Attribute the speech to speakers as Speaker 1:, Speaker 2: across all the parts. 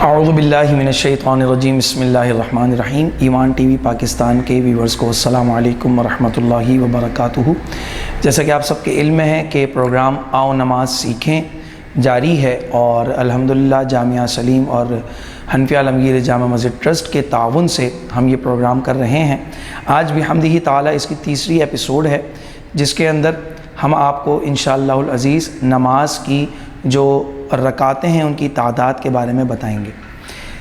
Speaker 1: اعوذ باللہ من الشیطان الرجیم بسم اللہ الرحمن الرحیم۔ ایمان ٹی وی پاکستان کے ویورز کو السلام علیکم ورحمۃ اللہ وبرکاتہ۔ جیسا کہ آپ سب کے علم میں ہے کہ پروگرام آؤ نماز سیکھیں جاری ہے، اور الحمدللہ جامعہ سلیم اور حنفیہ عالمگیر جامع مسجد ٹرسٹ کے تعاون سے ہم یہ پروگرام کر رہے ہیں۔ آج بحمدہ تعالی اس کی تیسری ایپیسوڈ ہے، جس کے اندر ہم آپ کو انشاءاللہ العزیز نماز کی جو رکعتیں ہیں ان کی تعداد کے بارے میں بتائیں گے۔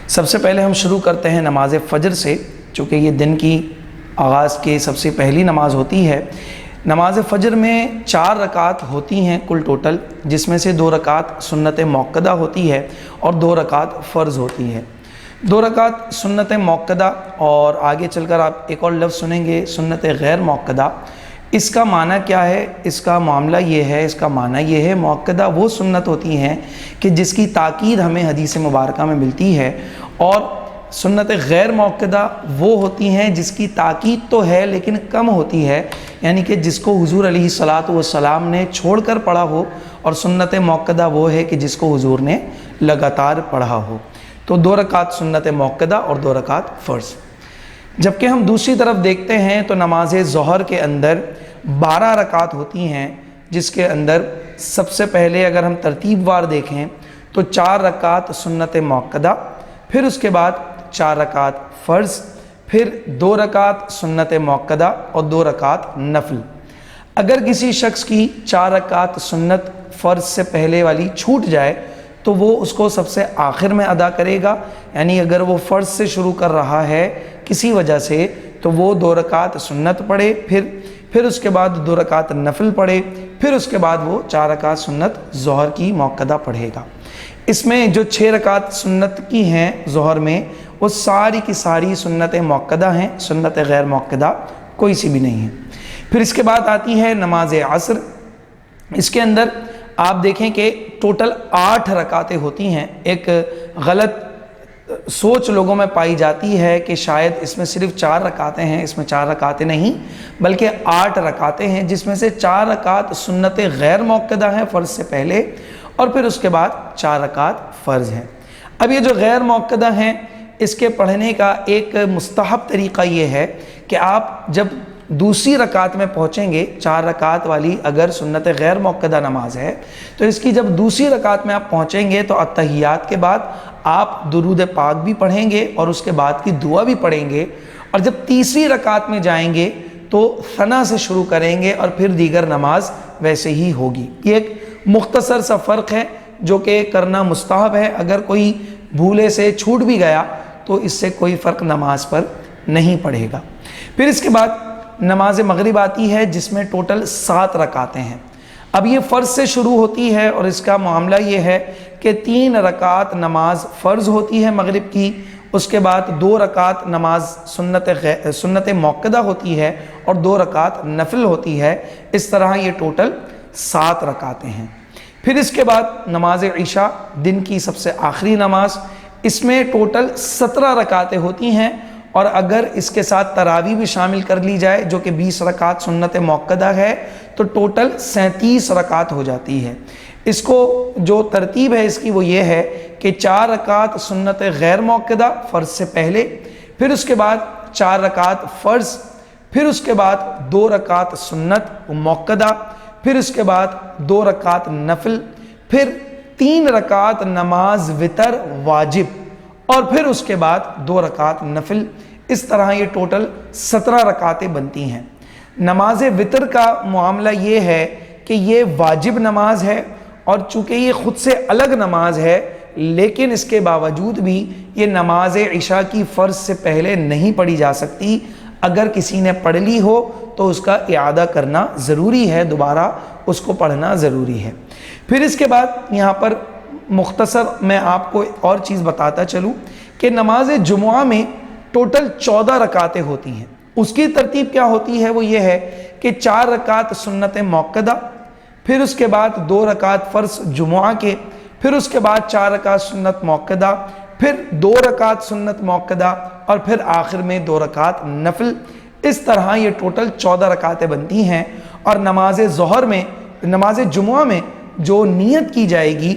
Speaker 1: سب سے پہلے ہم شروع کرتے ہیں نماز فجر سے، چونکہ یہ دن کی آغاز کے سب سے پہلی نماز ہوتی ہے۔ نماز فجر میں 4 رکعت ہوتی ہیں کل ٹوٹل، جس میں سے 2 رکعت سنت موقدہ ہوتی ہے اور 2 رکعت فرض ہوتی ہے۔ 2 رکعت سنت موقدہ، اور آگے چل کر آپ ایک اور لفظ سنیں گے سنت غیر موقدہ۔ اس کا معنی کیا ہے؟ اس کا معاملہ یہ ہے، اس کا معنی یہ ہے موقدہ وہ سنت ہوتی ہیں کہ جس کی تاکید ہمیں حدیث مبارکہ میں ملتی ہے، اور سنت غیر موقدہ وہ ہوتی ہیں جس کی تاکید تو ہے لیکن کم ہوتی ہے، یعنی کہ جس کو حضور علیہ الصلاۃ والسلام نے چھوڑ کر پڑھا ہو، اور سنت موقدہ وہ ہے کہ جس کو حضور نے لگاتار پڑھا ہو۔ تو 2 رکعت سنت موقدہ اور 2 رکعت فرض۔ جبکہ ہم دوسری طرف دیکھتے ہیں تو نماز ظہر کے اندر 12 رکعت ہوتی ہیں، جس کے اندر سب سے پہلے اگر ہم ترتیب وار دیکھیں تو 4 رکعت سنت موقدہ، پھر اس کے بعد 4 رکعت فرض، پھر 2 رکعت سنت موقدہ اور 2 رکعت نفل۔ اگر کسی شخص کی 4 رکعت سنت فرض سے پہلے والی چھوٹ جائے تو وہ اس کو سب سے آخر میں ادا کرے گا، یعنی اگر وہ فرض سے شروع کر رہا ہے کسی وجہ سے تو وہ 2 رکعت سنت پڑھے، پھر اس کے بعد 2 رکعت نفل پڑھے، پھر اس کے بعد وہ 4 رکعت سنت ظہر کی موقدہ پڑھے گا۔ اس میں جو 6 رکعت سنت کی ہیں ظہر میں، وہ ساری کی ساری سنت موقدہ ہیں، سنت غیر موقدہ کوئی سی بھی نہیں ہے۔ پھر اس کے بعد آتی ہے نماز عصر۔ اس کے اندر آپ دیکھیں کہ ٹوٹل 8 رکعتیں ہوتی ہیں۔ ایک غلط سوچ لوگوں میں پائی جاتی ہے کہ شاید اس میں صرف 4 رکعتیں ہیں، اس میں 4 رکعتیں نہیں بلکہ 8 رکعتیں ہیں، جس میں سے 4 رکعت سنت غیر موقدہ ہیں فرض سے پہلے، اور پھر اس کے بعد 4 رکعت فرض ہیں۔ اب یہ جو غیر موقدہ ہیں، اس کے پڑھنے کا ایک مستحب طریقہ یہ ہے کہ آپ جب دوسری رکعت میں پہنچیں گے، 4 رکعت والی اگر سنت غیر موقدہ نماز ہے تو اس کی جب دوسری رکعت میں آپ پہنچیں گے تو اتحیات کے بعد آپ درود پاک بھی پڑھیں گے اور اس کے بعد کی دعا بھی پڑھیں گے، اور جب تیسری رکعت میں جائیں گے تو ثنا سے شروع کریں گے اور پھر دیگر نماز ویسے ہی ہوگی۔ یہ ایک مختصر سا فرق ہے جو کہ کرنا مستحب ہے، اگر کوئی بھولے سے چھوٹ بھی گیا تو اس سے کوئی فرق نماز پر نہیں پڑے گا۔ پھر اس کے بعد نماز مغرب آتی ہے، جس میں ٹوٹل 7 رکعتیں ہیں۔ اب یہ فرض سے شروع ہوتی ہے، اور اس کا معاملہ یہ ہے کہ 3 رکعت نماز فرض ہوتی ہے مغرب کی، اس کے بعد 2 رکعت نماز سنت موقدہ ہوتی ہے اور 2 رکعت نفل ہوتی ہے۔ اس طرح یہ ٹوٹل 7 رکعتیں ہیں۔ پھر اس کے بعد نماز عشاء، دن کی سب سے آخری نماز، اس میں ٹوٹل 17 رکعتیں ہوتی ہیں، اور اگر اس کے ساتھ تراویح بھی شامل کر لی جائے جو کہ 20 رکعت سنت موقدہ ہے تو ٹوٹل 37 رکعت ہو جاتی ہے۔ اس کو جو ترتیب ہے اس کی وہ یہ ہے کہ 4 رکعت سنت غیر موقدہ فرض سے پہلے، پھر اس کے بعد 4 رکعت فرض، پھر اس کے بعد 2 رکعت سنت موقدہ، پھر اس کے بعد 2 رکعت نفل، پھر 3 رکعت نماز وتر واجب، اور پھر اس کے بعد 2 رکعت نفل۔ اس طرح یہ ٹوٹل 17 رکعتیں بنتی ہیں۔ نماز وتر کا معاملہ یہ ہے کہ یہ واجب نماز ہے، اور چونکہ یہ خود سے الگ نماز ہے لیکن اس کے باوجود بھی یہ نماز عشاء کی فرض سے پہلے نہیں پڑھی جا سکتی۔ اگر کسی نے پڑھ لی ہو تو اس کا اعادہ کرنا ضروری ہے، دوبارہ اس کو پڑھنا ضروری ہے۔ پھر اس کے بعد یہاں پر مختصر میں آپ کو اور چیز بتاتا چلوں کہ نماز جمعہ میں ٹوٹل 14 رکعتیں ہوتی ہیں۔ اس کی ترتیب کیا ہوتی ہے وہ یہ ہے کہ 4 رکعت سنت موقدہ، پھر اس کے بعد 2 رکعت فرض جمعہ کے، پھر اس کے بعد 4 رکعت سنت موقدہ، پھر 2 رکعت سنت موقدہ، اور پھر آخر میں 2 رکعت نفل۔ اس طرح یہ ٹوٹل 14 رکعتیں بنتی ہیں۔ اور نماز ظہر میں، نماز جمعہ میں جو نیت کی جائے گی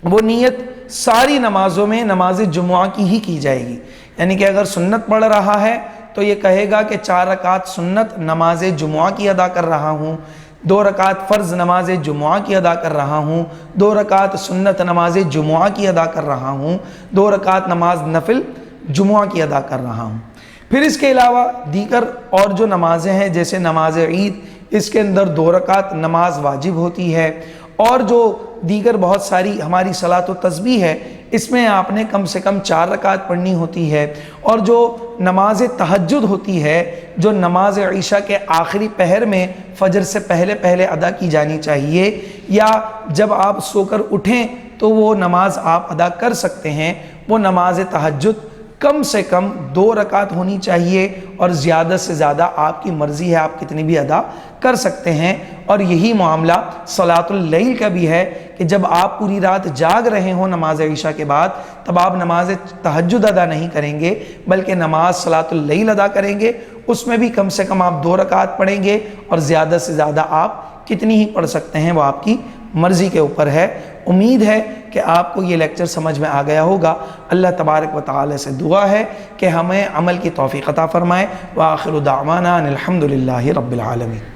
Speaker 1: وہ نیت ساری نمازوں میں نماز جمعہ کی ہی کی جائے گی، یعنی کہ اگر سنت پڑھ رہا ہے تو یہ کہے گا کہ 4 رکعت سنت نماز جمعہ کی ادا کر رہا ہوں، 2 رکعت فرض نماز جمعہ کی ادا کر رہا ہوں، 2 رکعت سنت نماز جمعہ کی ادا کر رہا ہوں، 2 رکعت نماز نفل جمعہ کی ادا کر رہا ہوں۔ پھر اس کے علاوہ دیگر اور جو نمازیں ہیں جیسے نماز عید، اس کے اندر 2 رکعت نماز واجب ہوتی ہے، اور جو دیگر بہت ساری ہماری صلاۃ و تسبیح ہے اس میں آپ نے کم سے کم 4 رکعت پڑھنی ہوتی ہے، اور جو نماز تہجد ہوتی ہے جو نماز عشاء کے آخری پہر میں فجر سے پہلے ادا کی جانی چاہیے، یا جب آپ سو کر اٹھیں تو وہ نماز آپ ادا کر سکتے ہیں، وہ نماز تہجد کم سے کم 2 رکعت ہونی چاہیے، اور زیادہ سے زیادہ آپ کی مرضی ہے آپ کتنی بھی ادا کر سکتے ہیں۔ اور یہی معاملہ صلاۃ اللیل کا بھی ہے کہ جب آپ پوری رات جاگ رہے ہوں نماز عشاء کے بعد، تب آپ نماز تہجد ادا نہیں کریں گے بلکہ نماز صلاۃ اللیل ادا کریں گے، اس میں بھی کم سے کم آپ 2 رکعت پڑھیں گے، اور زیادہ سے زیادہ آپ کتنی ہی پڑھ سکتے ہیں وہ آپ کی مرضی کے اوپر ہے۔ امید ہے کہ آپ کو یہ لیکچر سمجھ میں آ گیا ہوگا۔ اللہ تبارک و تعالی سے دعا ہے کہ ہمیں عمل کی توفیق عطا فرمائے۔ وآخر دعوانا ان الحمد للہ رب العالمین۔